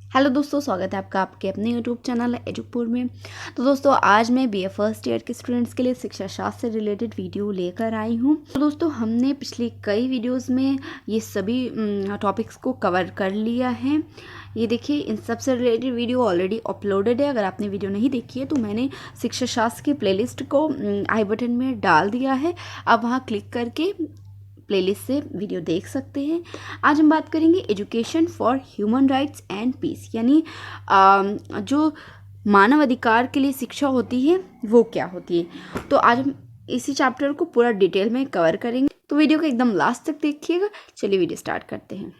Hello दोस्तों, स्वागत है आपका आपके अपने यूट्यूब चैनल एजुपुर में। तो दोस्तों, आज मैं बीए फर्स्ट ईयर के स्टूडेंट्स के लिए शिक्षा शास्त्र से रिलेटेड वीडियो लेकर आई हूँ। तो दोस्तों, हमने पिछले कई वीडियोस में ये सभी टॉपिक्स को कवर कर लिया है। ये देखिए, इन सब से रिलेटेड वीडियो ऑलरेडी अपलोडेड है। अगर आपने वीडियो नहीं देखी है तो मैंने शिक्षा शास्त्र की प्लेलिस्ट को आई बटन में डाल दिया है। आप वहाँ क्लिक करके प्लेलिस्ट से वीडियो देख सकते हैं। आज हम बात करेंगे education for human rights and peace, यानी जो मानव अधिकार के लिए शिक्षा होती है वो क्या होती है। तो आज हम इसी चैप्टर को पूरा डिटेल में कवर करेंगे, तो वीडियो को एकदम लास्ट तक देखिएगा। चलिए वीडियो स्टार्ट करते हैं।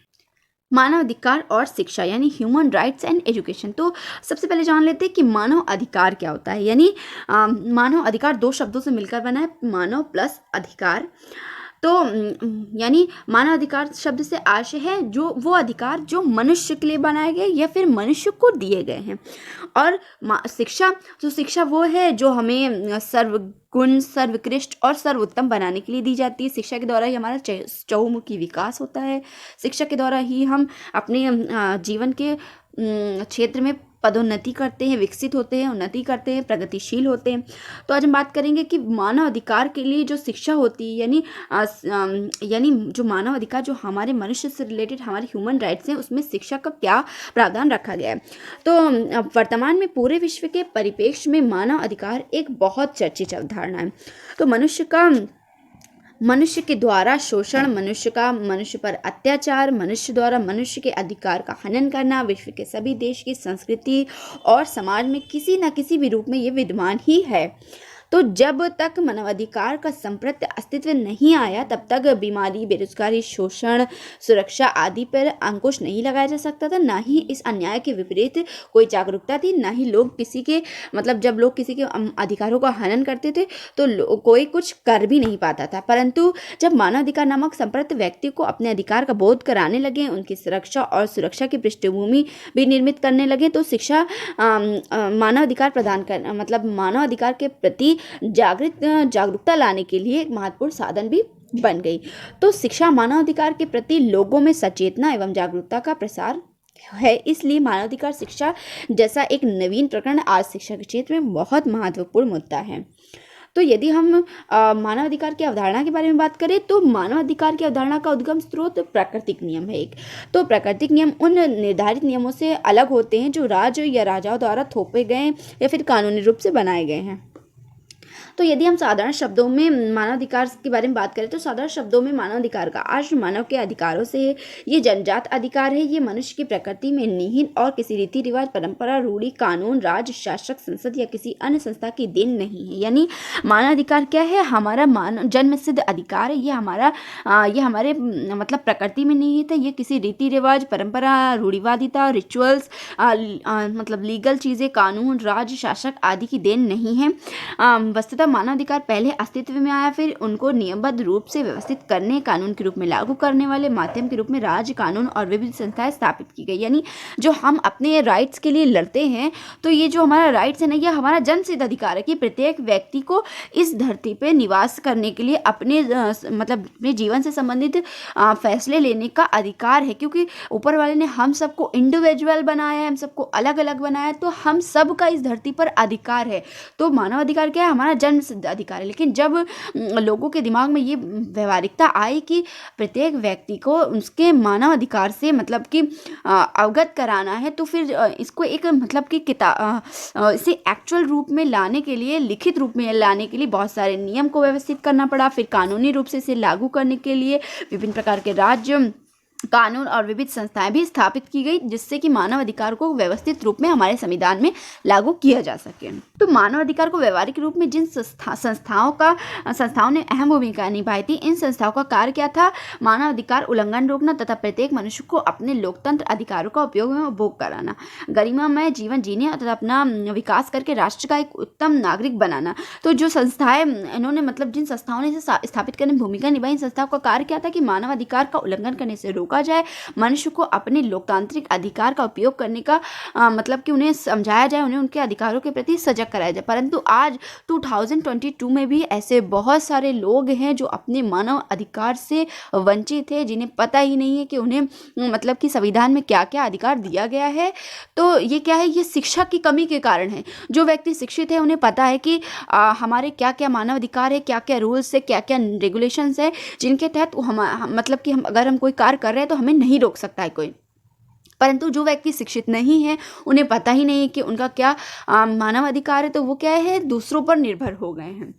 मानव अधिकार और शिक्षा यानी ह्यूमन राइट्स एंड एजुकेशन। तो सबसे पहले जान लेते हैं कि मानव अधिकार क्या होता है। यानी मानव अधिकार दो शब्दों से मिलकर बना है, मानव प्लस अधिकार। तो यानी मानव अधिकार शब्द से आशय है जो वो अधिकार जो मनुष्य के लिए बनाए गए या फिर मनुष्य को दिए गए हैं। और शिक्षा वो है जो हमें सर्वगुण, सर्वोत्कृष्ट और सर्वोत्तम बनाने के लिए दी जाती है। शिक्षा के द्वारा ही हमारा चहुमुखी विकास होता है। शिक्षा के द्वारा ही हम अपने जीवन के क्षेत्र में पदोन्नति करते हैं, विकसित होते हैं, उन्नति करते हैं, प्रगतिशील होते हैं। तो आज हम बात करेंगे कि मानव अधिकार के लिए जो शिक्षा होती है, यानी जो मानव अधिकार जो हमारे मनुष्य से रिलेटेड हमारे ह्यूमन राइट्स हैं, उसमें शिक्षा का क्या प्रावधान रखा गया है। तो वर्तमान में पूरे विश्व के परिप्रेक्ष्य में मानव अधिकार एक बहुत चर्चित अवधारणा है। तो मनुष्य के द्वारा शोषण, मनुष्य पर अत्याचार, मनुष्य द्वारा मनुष्य के अधिकार का हनन करना विश्व के सभी देश की संस्कृति और समाज में किसी न किसी भी रूप में ये विद्यमान ही है। तो जब तक मानवाधिकार का संप्रत अस्तित्व नहीं आया तब तक बीमारी, बेरोजगारी, शोषण, सुरक्षा आदि पर अंकुश नहीं लगाया जा सकता था। ना ही इस अन्याय के विपरीत कोई जागरूकता थी, ना ही लोग किसी के जब लोग किसी के अधिकारों का हनन करते थे तो कोई कुछ कर भी नहीं पाता था। परंतु जब मानवाधिकार नामक संप्रत व्यक्ति को अपने अधिकार का बोध कराने लगे, उनकी सुरक्षा और सुरक्षा की पृष्ठभूमि भी निर्मित करने लगे, तो शिक्षा मानवाधिकार प्रदान कर मानवाधिकार के प्रति जागरूकता लाने के लिए एक महत्वपूर्ण साधन भी बन गई। तो शिक्षा मानवाधिकार के प्रति लोगों में सचेतना एवं जागरूकता का प्रसार है। इसलिए मानवाधिकार शिक्षा जैसा एक नवीन प्रकरण आज शिक्षा के क्षेत्र में बहुत महत्वपूर्ण मुद्दा है। तो यदि हम मानवाधिकार की अवधारणा के बारे में बात करें तो मानवाधिकार की अवधारणा का उद्गम स्रोत प्राकृतिक नियम है एक। तो प्राकृतिक नियम उन निर्धारित नियमों से अलग होते हैं जो राज या राजाओं द्वारा थोपे गए या फिर कानूनी रूप से बनाए गए हैं। तो यदि हम साधारण शब्दों में मानवाधिकार के बारे में बात करें तो साधारण शब्दों में मानवाधिकार का अर्थ मानव के अधिकारों से है। ये जन्मजात अधिकार है। ये मनुष्य की प्रकृति में निहित और किसी रीति रिवाज, परंपरा, रूढ़ी, कानून, राज्य शासक, संसद या किसी अन्य संस्था की देन नहीं है। यानी मानवाधिकार क्या है? हमारा जन्म सिद्ध अधिकार है। ये हमारे प्रकृति में निहित है। ये किसी रीति रिवाज, परंपरा, रूढ़िवादिता, रिचुअल्स, लीगल चीज़ें, कानून, राज्य शासक आदि की देन नहीं है। वस्तुतः मानवाधिकार पहले अस्तित्व में आया, फिर उनको नियमबद्ध रूप से व्यवस्थित करने, कानून के रूप में लागू करने वाले माध्यम के रूप में राज्य, कानून और विभिन्न संस्थाएं स्थापित की गई। यानी जो हम अपने राइट्स के लिए लड़ते हैं, तो ये जो हमारा राइट्स है ना, ये हमारा जन्मसिद्ध अधिकार है कि प्रत्येक व्यक्ति को इस धरती पे निवास करने के लिए अपने जीवन से संबंधित फैसले लेने का अधिकार है। क्योंकि ऊपर वाले ने हम सबको इंडिविजुअल बनाया है, हम सबको अलग अलग बनाया है, तो हम सब का इस धरती पर अधिकार है। तो मानव अधिकार क्या है? हमारा जन्म सिद्ध अधिकार है। लेकिन जब लोगों के दिमाग में ये व्यवहारिकता आई कि प्रत्येक व्यक्ति को उसके मानव अधिकार से अवगत कराना है, तो फिर इसको एक इसे एक्चुअल रूप में लाने के लिए, लिखित रूप में लाने के लिए बहुत सारे नियम को व्यवस्थित करना पड़ा। फिर कानूनी रूप से इसे लागू करने के लिए विभिन्न प्रकार के राज्य, कानून और विविध संस्थाएं भी स्थापित की गई, जिससे कि मानव अधिकार को व्यवस्थित रूप में हमारे संविधान में लागू किया जा सके। तो मानव अधिकार को व्यवहारिक रूप में जिन संस्थाओं ने अहम भूमिका निभाई थी, इन संस्थाओं का कार्य क्या था? मानव अधिकार उल्लंघन रोकना तथा प्रत्येक मनुष्य को अपने लोकतंत्र अधिकारों का उपयोग में उपभोग कराना, गरिमामय जीवन जीने तथा अपना विकास करके राष्ट्र का एक उत्तम नागरिक बनाना। तो जो संस्थाएं इन्होंने जिन संस्थाओं ने इसे स्थापित करने में भूमिका निभाई, इन संस्थाओं का कार्य क्या था कि मानव अधिकार का उल्लंघन करने से रोकना, रोका जाए, मनुष्य को अपने लोकतांत्रिक अधिकार का उपयोग करने का मतलब कि उन्हें समझाया जाए, उन्हें उनके अधिकारों के प्रति सजग कराया जाए। परंतु आज 2022 में भी ऐसे बहुत सारे लोग हैं जो अपने मानव अधिकार से वंचित है, जिन्हें पता ही नहीं है कि उन्हें मतलब कि संविधान में क्या क्या अधिकार दिया गया है। तो ये क्या है, ये शिक्षा की कमी के कारण है। जो व्यक्ति शिक्षित है उन्हें पता है कि हमारे क्या क्या मानव अधिकार है, क्या क्या रूल्स है, क्या क्या रेगुलेशंस है, जिनके तहत मतलब कि हम अगर हम कोई कार्य कर रहे हैं तो हमें नहीं रोक सकता है कोई। परंतु जो व्यक्ति शिक्षित नहीं है, उन्हें पता ही नहीं कि उनका क्या मानव अधिकार है, तो वो क्या है, दूसरों पर निर्भर हो गए हैं।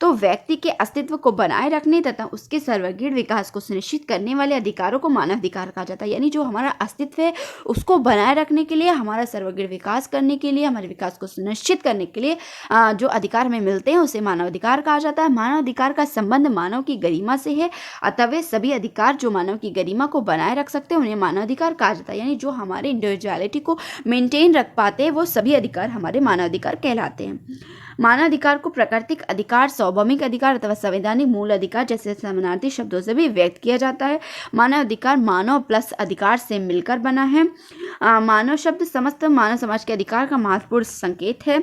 तो व्यक्ति के अस्तित्व को बनाए रखने तथा उसके सर्वगीण विकास को सुनिश्चित करने वाले अधिकारों को मानव अधिकार कहा जाता है। यानी जो हमारा अस्तित्व है उसको बनाए रखने के लिए, हमारा सर्वगीण विकास करने के लिए, हमारे विकास को सुनिश्चित करने के लिए जो अधिकार हमें मिलते हैं उसे मानव अधिकार कहा जाता है। मानव अधिकार का संबंध मानव की गरिमा से है, अतः वे सभी अधिकार जो मानव की गरिमा को बनाए रख सकते हैं उन्हें मानव अधिकार कहा जाता है। यानी जो हमारे इंडिविजुअलिटी को मेंटेन रख पाते हैं वो सभी अधिकार हमारे मानव अधिकार कहलाते हैं। मानव अधिकार को प्राकृतिक अधिकार, सार्वभौमिक अधिकार अथवा संवैधानिक मूल अधिकार जैसे समानार्थी शब्दों से भी व्यक्त किया जाता है। मानव अधिकार मानव प्लस अधिकार से मिलकर बना है। मानव शब्द समस्त मानव समाज के अधिकार का महत्वपूर्ण संकेत है।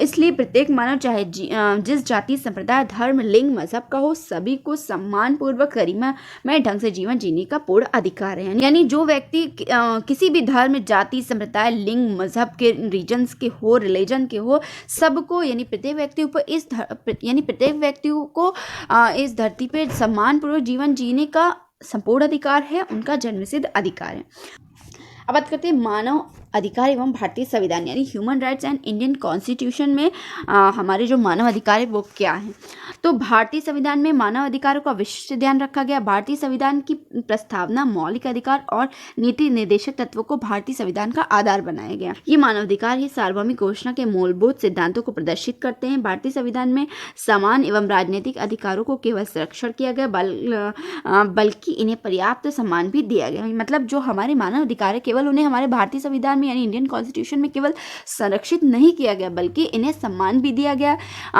इसलिए प्रत्येक मानव चाहे जिस जाति, संप्रदाय, धर्म, लिंग, मजहब का हो, सभी को सम्मानपूर्वक गरिमामय ढंग से जीवन जीने का पूर्ण अधिकार है। यानी जो व्यक्ति किसी भी धर्म, जाति, संप्रदाय, लिंग, मजहब के, रीजन्स के हो, रिलीजन के हो, सबको यानी प्रत्येक व्यक्ति को इस धरती पर सम्मानपूर्वक जीवन जीने का संपूर्ण अधिकार है, उनका जन्मसिद्ध अधिकार है। अब बात करते हैं मानव अधिकार एवं भारतीय संविधान यानी human rights and Indian constitution में हमारे जो मानव अधिकार है वो क्या है। तो भारतीय संविधान में मानव अधिकारों का विशेष ध्यान रखा गया। भारतीय संविधान की प्रस्तावना, मौलिक अधिकार और नीति निर्देशक तत्वों को भारतीय संविधान का आधार बनाया गया। ये मानव अधिकार ही सार्वभौमिक घोषणा के मूलभूत सिद्धांतों को प्रदर्शित करते हैं। भारतीय संविधान में समान एवं राजनीतिक अधिकारों को केवल संरक्षण किया गया, बल्कि इन्हें पर्याप्त सम्मान भी दिया गया। मतलब जो हमारे मानव अधिकार है केवल उन्हें हमारे भारतीय संविधान यानी इंडियन कॉन्स्टिट्यूशन में केवल संरक्षित नहीं किया गया, बल्कि इन्हें सम्मान भी दिया गया।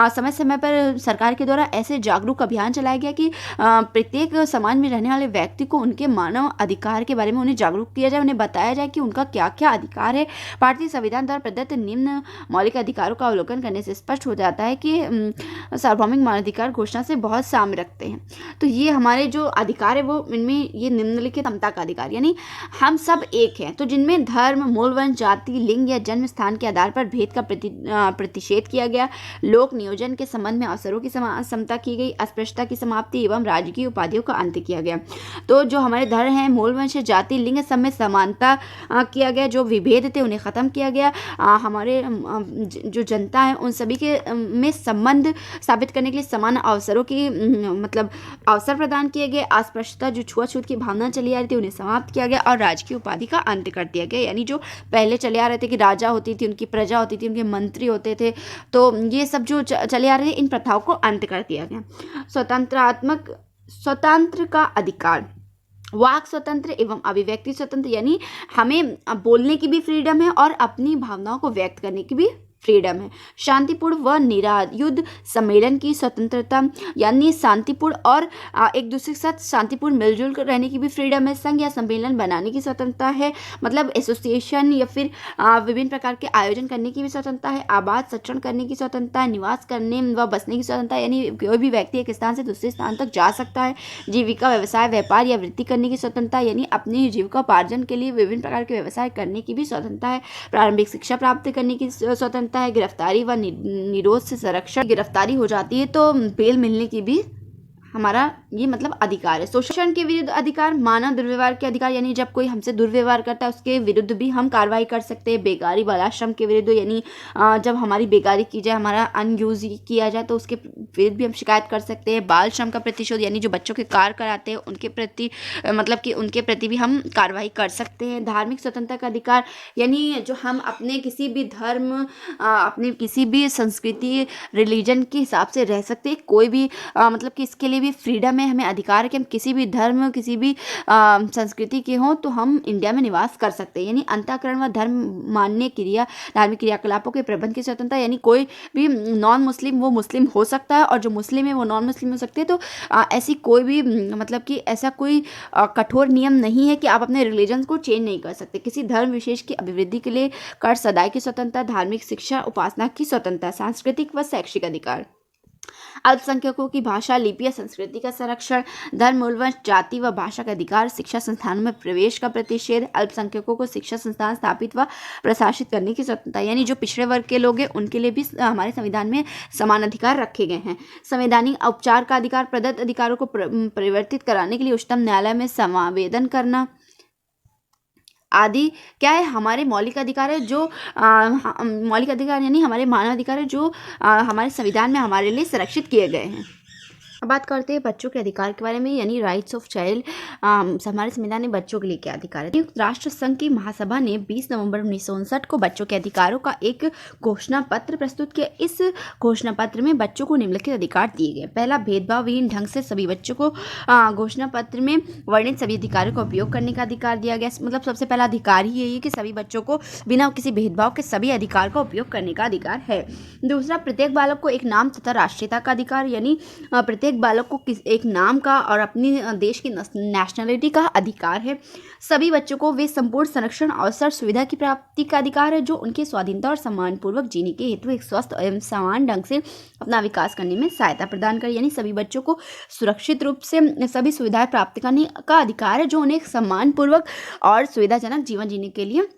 समय समय पर सरकार के द्वारा ऐसे जागरूक अभियान चलाया गया कि प्रत्येक समाज में रहने वाले व्यक्ति को उनके मानव अधिकार के बारे में उन्हें जागरूक किया जाए, उन्हें बताया जाए कि उनका क्या क्या अधिकार है। भारतीय संविधान द्वारा प्रदत्त निम्न मौलिक अधिकारों का अवलोकन करने से स्पष्ट हो जाता है कि सार्वभौमिक मानवाधिकार घोषणा से बहुत साम्य रखते हैं। तो ये हमारे जो अधिकार है वो इनमें ये निम्नलिखित समता का अधिकार, यानी हम सब एक हैं, तो जिनमें धर्म, मूल वंश, जाति, लिंग या जन्म स्थान के आधार पर भेद का प्रतिषेध किया गया। लोक नियोजन के संबंध में अवसरों की समता की गई, अस्पृश्यता की समाप्ति एवं राजकीय उपाधियों का अंत किया गया। तो जो हमारे धर्म है, मूल वंश, जाति, लिंग सब में समानता किया गया, जो विभेद थे उन्हें खत्म किया गया। हमारे जो जनता है उन सभी के में संबंध स्थापित करने के लिए समान अवसरों की मतलब अवसर प्रदान किए गए। अस्पृश्यता, जो छुआछूत की भावना चली आ रही थी उन्हें समाप्त किया गया और राजकीय उपाधि का अंत कर दिया गया। यानी जो पहले चले आ रहे थे कि राजा होती थी, उनकी प्रजा होती थी, उनके मंत्री होते थे, तो ये सब जो चले आ रहे थे इन प्रथाओं को अंत कर दिया गया। स्वतंत्र का अधिकार, वाक स्वतंत्र एवं अभिव्यक्ति स्वतंत्र, यानी हमें बोलने की भी फ्रीडम है और अपनी भावनाओं को व्यक्त करने की भी फ्रीडम है। शांतिपूर्ण व निरायुध सम्मेलन की स्वतंत्रता, यानी शांतिपूर्ण और एक दूसरे के साथ शांतिपूर्ण मिलजुल कर रहने की भी फ्रीडम है। संघ या सम्मेलन बनाने की स्वतंत्रता है, मतलब एसोसिएशन या फिर विभिन्न प्रकार के आयोजन करने की भी स्वतंत्रता है। आबाद सचरण करने की स्वतंत्रता है। निवास करने व बसने की स्वतंत्रता, यानी कोई भी व्यक्ति एक स्थान से दूसरे स्थान तक जा सकता है। जीविका, व्यवसाय, व्यापार या वृत्ति करने की स्वतंत्रता, यानी अपनी जीविकोपार्जन के लिए विभिन्न प्रकार के व्यवसाय करने की भी स्वतंत्रता है। प्रारंभिक शिक्षा प्राप्त करने की स्वतंत्रता है। गिरफ्तारी व निरोध से संरक्षण, गिरफ्तारी हो जाती है तो बेल मिलने की भी हमारा ये मतलब अधिकार है। शोषण के विरुद्ध अधिकार, मानव दुर्व्यवहार के अधिकार, यानी जब कोई हमसे दुर्व्यवहार करता है उसके विरुद्ध भी हम कार्रवाई कर सकते हैं। बेगारी, बालाश्रम के विरुद्ध, यानी जब हमारी बेगारी की जाए, हमारा अनयूज किया जाए तो उसके विरुद्ध भी हम शिकायत कर सकते हैं। बाल श्रम का प्रतिशोध, यानी जो बच्चों के कार्य कराते हैं उनके प्रति मतलब कि उनके प्रति भी हम कार्रवाई कर सकते हैं। धार्मिक स्वतंत्रता का अधिकार, यानी जो हम अपने किसी भी धर्म, अपने किसी भी संस्कृति, रिलीजन के हिसाब से रह सकते हैं। कोई भी मतलब कि इसके लिए भी फ्रीडम है, हमें अधिकार है कि हम किसी भी धर्म, किसी भी संस्कृति के हों तो हम इंडिया में निवास कर सकते हैं। यानी अंतःकरण व धर्म मान्य क्रिया, धार्मिक क्रियाकलापों के प्रबंध की स्वतंत्रता, यानी कोई भी नॉन मुस्लिम वो मुस्लिम हो सकता है और जो मुस्लिम है वो नॉन मुस्लिम हो सकते हैं। तो ऐसी कोई भी मतलब कि ऐसा कोई कठोर नियम नहीं है कि आप अपने रिलीजन को चेंज नहीं कर सकते। किसी धर्म विशेष की अभिवृद्धि के लिए कर सदाई की स्वतंत्रता, धार्मिक शिक्षा, उपासना की स्वतंत्रता, सांस्कृतिक व शैक्षिक अधिकार, अल्पसंख्यकों की भाषा, लिपि या संस्कृति का संरक्षण, धर्म, मूल, जाति व भाषा का अधिकार, शिक्षा संस्थानों में प्रवेश का प्रतिषेध, अल्पसंख्यकों को शिक्षा संस्थान स्थापित व प्रशासित करने की स्वतंत्रता, यानी जो पिछड़े वर्ग के लोग हैं उनके लिए भी हमारे संविधान में समान अधिकार रखे गए हैं। संवैधानिक उपचार का अधिकार, प्रदत्त अधिकारों को परिवर्तित कराने के लिए उच्चतम न्यायालय में समावेदन करना आदि क्या है, हमारे मौलिक अधिकार है जो मौलिक अधिकार यानी हमारे मानव अधिकार है जो हमारे संविधान में हमारे लिए संरक्षित किए गए हैं। अब बात करते हैं बच्चों के अधिकार के बारे में, यानी राइट्स ऑफ चाइल्ड। हमारे संविधान में बच्चों के लिए क्या अधिकार है। संयुक्त राष्ट्र संघ की महासभा ने 20 नवंबर 1959 को बच्चों के अधिकारों का एक घोषणा पत्र प्रस्तुत किया। इस घोषणा पत्र में बच्चों को निम्नलिखित अधिकार दिए गए। पहला, भेदभावहीन ढंग से सभी बच्चों को घोषणा पत्र में वर्णित सभी अधिकारों का उपयोग करने का अधिकार दिया गया। मतलब सबसे पहला अधिकार ही यही है कि सभी बच्चों को बिना किसी भेदभाव के सभी अधिकार का उपयोग करने का अधिकार है। दूसरा, प्रत्येक बालक को एक नाम तथा राष्ट्रीयता का अधिकार, यानी प्रत्येक बालक को एक नाम का और अपनी देश की नेशनलिटी का अधिकार है। सभी बच्चों को वे संपूर्ण संरक्षण, अवसर, सुविधा की प्राप्ति का अधिकार है जो उनके स्वाधीनता और सम्मानपूर्वक जीने के हेतु एक स्वस्थ एवं समान ढंग से अपना विकास करने में सहायता प्रदान करे। यानी सभी बच्चों को सुरक्षित रूप से सभी सुविधाएं प्राप्त करने का अधिकार है जो उन्हें सम्मानपूर्वक और सुविधाजनक जीवन जीने के लिए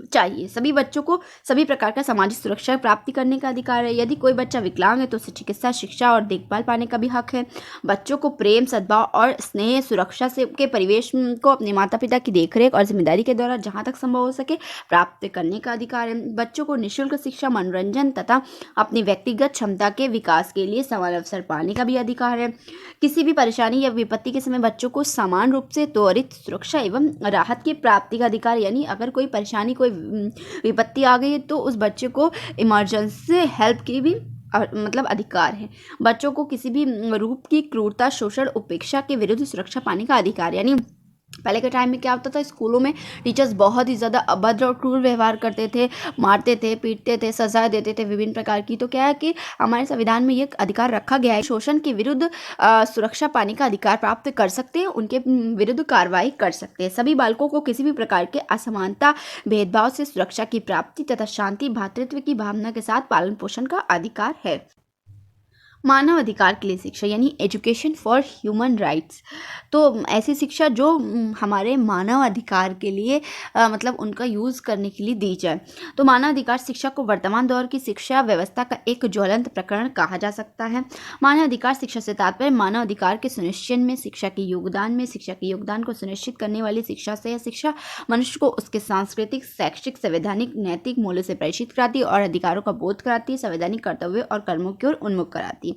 चाहिए। सभी बच्चों को सभी प्रकार का सामाजिक सुरक्षा प्राप्ति करने का अधिकार है। यदि कोई बच्चा विकलांग है तो उसे चिकित्सा, शिक्षा और देखभाल पाने का भी हक है। बच्चों को प्रेम, सद्भाव और स्नेह, सुरक्षा से के परिवेश को अपने माता पिता की देखरेख और जिम्मेदारी के द्वारा जहां तक संभव हो सके प्राप्त करने का अधिकार है। बच्चों को निःशुल्क शिक्षा, मनोरंजन तथा अपनी व्यक्तिगत क्षमता के विकास के लिए समान अवसर पाने का भी अधिकार है। किसी भी परेशानी या विपत्ति के समय बच्चों को समान रूप से त्वरित सुरक्षा एवं राहत की प्राप्ति का अधिकार, यानी अगर कोई परेशानी, कोई विपत्ति आ गई है तो उस बच्चे को इमरजेंसी हेल्प की भी मतलब अधिकार है। बच्चों को किसी भी रूप की क्रूरता, शोषण, उपेक्षा के विरुद्ध सुरक्षा पाने का अधिकार, यानी पहले के टाइम में क्या होता था, स्कूलों में टीचर्स बहुत ही ज़्यादा अभद्र और क्रूर व्यवहार करते थे, मारते थे, पीटते थे, सजा देते थे विभिन्न प्रकार की। तो क्या है कि हमारे संविधान में ये अधिकार रखा गया है, शोषण के विरुद्ध सुरक्षा पाने का अधिकार प्राप्त कर सकते हैं, उनके विरुद्ध कार्रवाई कर सकते हैं। सभी बालकों को किसी भी प्रकार के असमानता, भेदभाव से सुरक्षा की प्राप्ति तथा शांति, भ्रातृत्व की भावना के साथ पालन पोषण का अधिकार है। मानव अधिकार के लिए शिक्षा, यानी एजुकेशन फॉर ह्यूमन राइट्स। तो ऐसी शिक्षा जो हमारे मानव अधिकार के लिए मतलब उनका यूज़ करने के लिए दी जाए। तो मानव अधिकार शिक्षा को वर्तमान दौर की शिक्षा व्यवस्था का एक ज्वलंत प्रकरण कहा जा सकता है। मानव अधिकार शिक्षा से तात्पर्य मानव अधिकार के सुनिश्चय में शिक्षा के योगदान को सुनिश्चित करने वाली शिक्षा से। यह शिक्षा मनुष्य को उसके सांस्कृतिक, शैक्षिक, संवैधानिक, नैतिक मूल्यों से परिचित कराती है और अधिकारों का बोध कराती है, संवैधानिक कर्तव्य और कर्मों की ओर उन्मुख कराती है।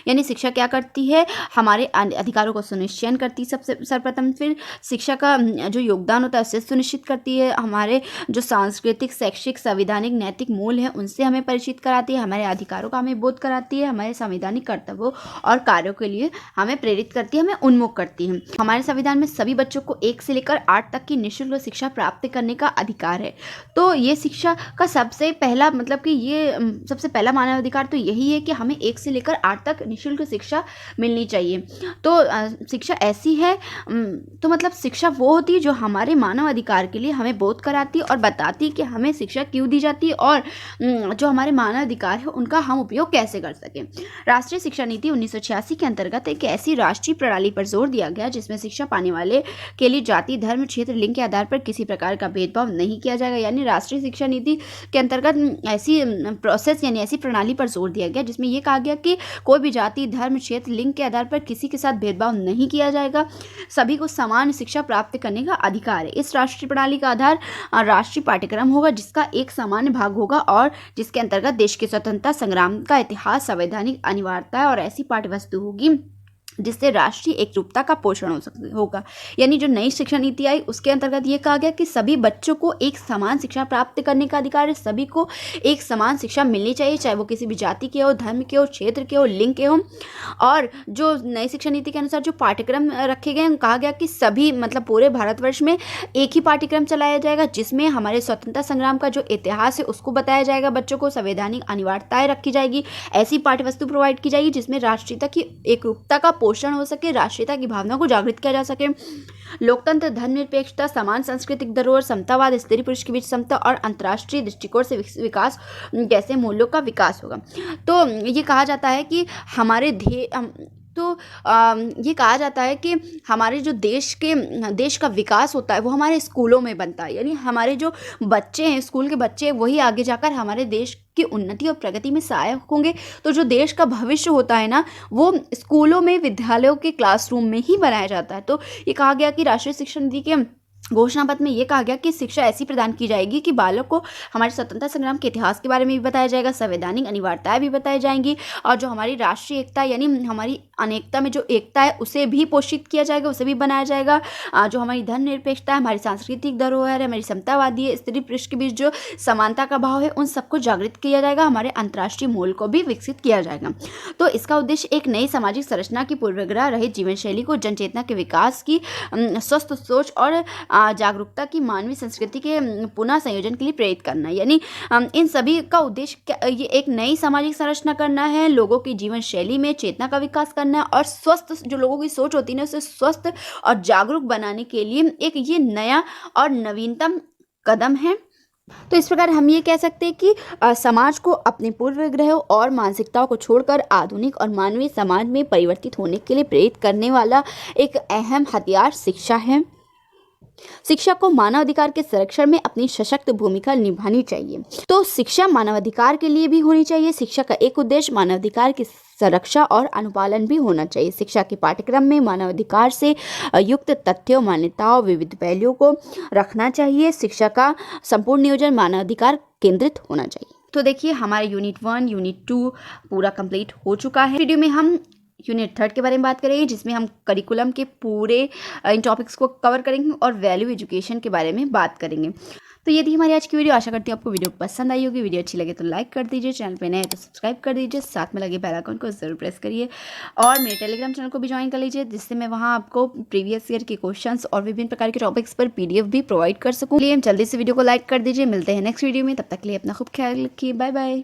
यानी शिक्षा क्या करती है, हमारे अधिकारों को सुनिश्चय करती है सबसे सर्वप्रथम। फिर शिक्षा का जो योगदान होता है उसे सुनिश्चित करती है, हमारे जो सांस्कृतिक, शैक्षिक, संवैधानिक, नैतिक मूल हैं उनसे हमें परिचित कराती है, हमारे अधिकारों का हमें बोध कराती है, हमारे संवैधानिक कर्तव्यों और कार्यों के लिए हमें प्रेरित करती है, हमें उन्मुख करती है। हमारे संविधान में सभी बच्चों को 1 से लेकर 8 तक की निःशुल्क शिक्षा प्राप्त करने का अधिकार है। तो ये शिक्षा का सबसे पहला मतलब कि ये सबसे पहला मानव अधिकार तो यही है कि हमें 1 से लेकर 8 तक निःशुल्क शिक्षा मिलनी चाहिए। तो शिक्षा ऐसी है तो मतलब शिक्षा वो होती है जो हमारे मानव अधिकार के लिए हमें बोध कराती है और बताती है कि हमें शिक्षा क्यों दी जाती है और जो हमारे मानव अधिकार है उनका हम उपयोग कैसे कर सकें। राष्ट्रीय शिक्षा नीति 1986 के अंतर्गत एक ऐसी राष्ट्रीय प्रणाली पर जोर दिया गया जिसमें शिक्षा पाने वाले के लिए जाति, धर्म, क्षेत्र, लिंग के आधार पर किसी प्रकार का भेदभाव नहीं किया जाएगा। यानी राष्ट्रीय शिक्षा नीति के अंतर्गत ऐसी प्रोसेस यानी ऐसी प्रणाली पर जोर दिया गया जिसमें यह कहा गया कि कोई भी जाति, धर्म, क्षेत्र, लिंग के आधार पर किसी के साथ भेदभाव नहीं किया जाएगा, सभी को समान शिक्षा प्राप्त करने का अधिकार है। इस राष्ट्रीय प्रणाली का आधार राष्ट्रीय पाठ्यक्रम होगा जिसका एक सामान्य भाग होगा और जिसके अंतर्गत देश के स्वतंत्रता संग्राम का इतिहास, संवैधानिक अनिवार्यता और ऐसी पाठ्यवस्तु होगी जिससे राष्ट्रीय एकरूपता का पोषण होगा। यानी जो नई शिक्षा नीति आई उसके अंतर्गत ये कहा गया कि सभी बच्चों को एक समान शिक्षा प्राप्त करने का अधिकार है, सभी को एक समान शिक्षा मिलनी चाहिए, चाहे वो किसी भी जाति के हो, धर्म के हो, क्षेत्र के हो, लिंग के हो। और जो नई शिक्षा नीति के अनुसार जो पाठ्यक्रम रखे गए हैं, कहा गया कि सभी मतलब पूरे भारतवर्ष में एक ही पाठ्यक्रम चलाया जाएगा, जिसमें हमारे स्वतंत्रता संग्राम का जो इतिहास है उसको बताया जाएगा, बच्चों को संवैधानिक अनिवार्यताएं रखी जाएगी, ऐसी पाठ्यवस्तु प्रोवाइड की जाएगी जिसमें राष्ट्रीयता की एकरूपता का पोषण हो सके, राष्ट्रीयता की भावना को जागृत किया जा सके। लोकतंत्र, धर्मनिरपेक्षता, समान सांस्कृतिक धरोहर, समतावाद, स्त्री पुरुष के बीच समता और अंतर्राष्ट्रीय दृष्टिकोण से विकास जैसे मूल्यों का विकास होगा। तो ये कहा जाता है कि ये कहा जाता है कि हमारे जो देश का विकास होता है वो हमारे स्कूलों में बनता है। यानी हमारे जो बच्चे हैं, स्कूल के बच्चे, वही आगे जाकर हमारे देश की उन्नति और प्रगति में सहायक होंगे। तो जो देश का भविष्य होता है ना, वो स्कूलों में, विद्यालयों के क्लासरूम में ही बनाया जाता है। तो ये कहा गया कि राष्ट्रीय शिक्षा नीति के घोषणा पत्र में ये कहा गया कि शिक्षा ऐसी प्रदान की जाएगी कि बालक को हमारे स्वतंत्रता संग्राम के इतिहास के बारे में भी बताया जाएगा, संवैधानिक अनिवार्यताएं भी बताई जाएंगी, और जो हमारी राष्ट्रीय एकता यानी हमारी अनेकता में जो एकता है उसे भी पोषित किया जाएगा, उसे भी बनाया जाएगा। जो हमारी धर्मनिरपेक्षता है, हमारी सांस्कृतिक धरोहर है, हमारी समतावादी है, स्त्री पुरुष के बीच जो समानता का भाव है, उन सबको जागृत किया जाएगा, हमारे अंतर्राष्ट्रीय मूल्य को भी विकसित किया जाएगा। तो इसका उद्देश्य एक नई सामाजिक संरचना की पूर्वाग्रह रहित जीवन शैली को, जनचेतना के विकास की, स्वस्थ सोच और जागरूकता की, मानवीय संस्कृति के पुनः संयोजन के लिए प्रेरित करना। यानी इन सभी का उद्देश्य ये एक नई सामाजिक संरचना करना है, लोगों की जीवन शैली में चेतना का विकास करना है, और स्वस्थ जो लोगों की सोच होती है ना, उसे स्वस्थ और जागरूक बनाने के लिए एक ये नया और नवीनतम कदम है। तो इस प्रकार हम ये कह सकते हैं कि समाज को अपने पूर्वाग्रहों और मानसिकताओं को छोड़कर आधुनिक और मानवीय समाज में परिवर्तित होने के लिए प्रेरित करने वाला एक अहम हथियार शिक्षा है। शिक्षा को मानवाधिकार के संरक्षण में अपनी सशक्त भूमिका निभानी चाहिए। तो शिक्षा मानवाधिकार के लिए भी होनी चाहिए। शिक्षा का एक उद्देश्य मानवाधिकार की संरक्षा और अनुपालन भी होना चाहिए। शिक्षा के पाठ्यक्रम में मानवाधिकार से युक्त तथ्यों, मान्यताओं, विविध पहलुओं को रखना चाहिए। शिक्षा का संपूर्ण नियोजन मानवाधिकार केंद्रित होना चाहिए। तो देखिए, हमारे यूनिट 1, यूनिट 2 पूरा कंप्लीट हो चुका है। वीडियो में हम यूनिट 3 के बारे में बात करेंगे, जिसमें हम करिकुलम के पूरे इन टॉपिक्स को कवर करेंगे और वैल्यू एजुकेशन के बारे में बात करेंगे। तो ये थी हमारी आज की वीडियो। आशा करती हूँ आपको वीडियो पसंद आई होगी। वीडियो अच्छी लगे तो लाइक कर दीजिए, चैनल पे नए हैं तो सब्सक्राइब कर दीजिए, साथ में लगे बेल आइकन को जरूर प्रेस करिए, और मेरे टेलीग्राम चैनल को भी ज्वाइन कर लीजिए, जिससे मैं वहाँ आपको प्रीवियस ईयर के क्वेश्चंस और विभिन्न प्रकार के टॉपिक्स पर PDF भी प्रोवाइड कर सकूँ। जल्दी से वीडियो को लाइक कर दीजिए। मिलते हैं नेक्स्ट वीडियो में, तब तक के लिए अपना खूब ख्याल रखिए। Bye bye.